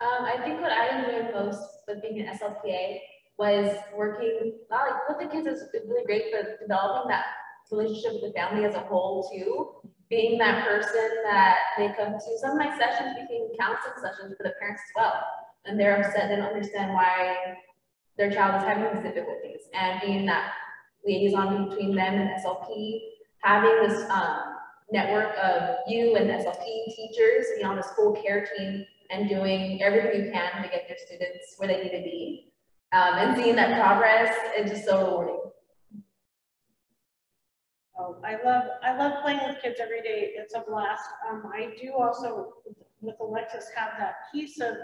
I think what I enjoyed most with being an SLPA was working, not like with the kids is really great, but developing that relationship with the family as a whole too. Being that person that they come to, some of my sessions became counseling sessions for the parents as well. And they're upset, they don't understand why their child is having these difficulties. And being that liaison between them and SLP, having this network of you and SLP teachers, be on the school care team and doing everything you can to get your students where they need to be. And seeing that progress is just so rewarding. Oh, I love playing with kids every day. It's a blast. I do also, with Alexis, have that piece of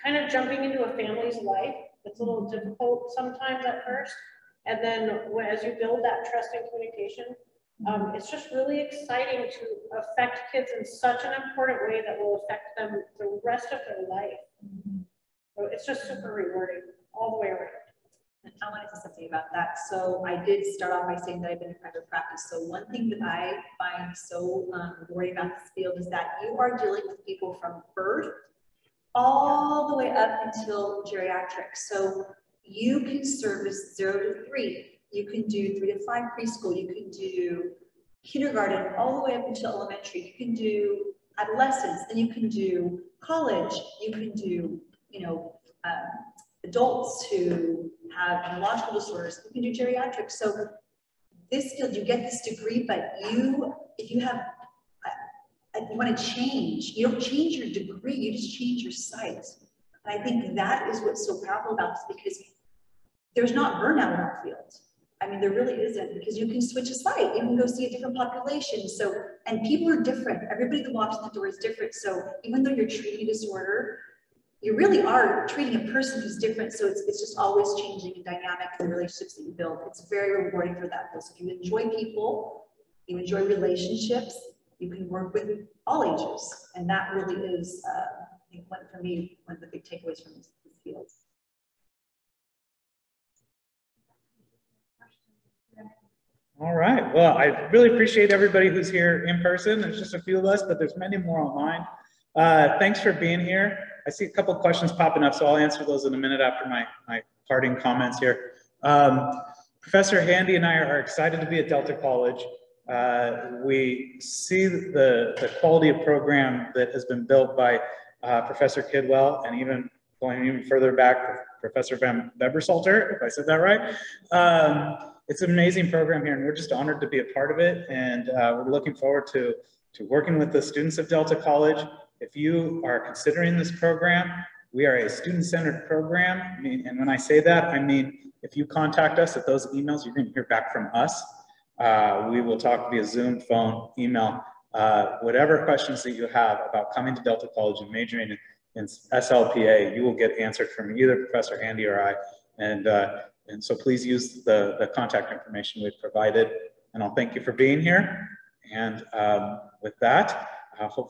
kind of jumping into a family's life. It's a little difficult sometimes at first. And then as you build that trust and communication, it's just really exciting to affect kids in such an important way that will affect them the rest of their life. So it's just super rewarding all the way around. I wanted to say something about that. So I did start off by saying that I've been in private practice. So one thing that I find so rewarding about this field is that you are dealing with people from birth all the way up until geriatrics. So you can service 0 to 3. You can do 3 to 5 preschool. You can do kindergarten all the way up until elementary. You can do adolescence, and you can do college. You can do, adults who have neurological disorders. You can do geriatrics. So this field, you get this degree, but if you have, you want to change, you don't change your degree, you just change your site. And I think that is what's so powerful about this, because there's not burnout in our field. I mean, there really isn't, because you can switch a site, you can go see a different population. So, and people are different. Everybody that walks in the door is different. So even though you're treating a disorder, you really are treating a person who's different. So it's just always changing and dynamic in the relationships that you build. It's very rewarding for that. So if you enjoy people, you enjoy relationships, you can work with all ages. And that really is, I think, for me, one of the big takeaways from this field. All right. Well, I really appreciate everybody who's here in person. There's just a few of us, but there's many more online. Thanks for being here. I see a couple of questions popping up, so I'll answer those in a minute after my parting comments here. Professor Handy and I are excited to be at Delta College. We see the quality of program that has been built by Professor Kidwell, and even going even further back, Professor Van Bebersalter, if I said that right. It's an amazing program here, and we're just honored to be a part of it. And we're looking forward to working with the students of Delta College. If you are considering this program, we are a student-centered program. And when I say that, I mean, if you contact us at those emails, you're going to hear back from us. We will talk via Zoom, phone, email, whatever questions that you have about coming to Delta College and majoring in SLPA, you will get answered from either Professor Handy or I. And And so please use the contact information we've provided. And I'll thank you for being here. And with that, hopefully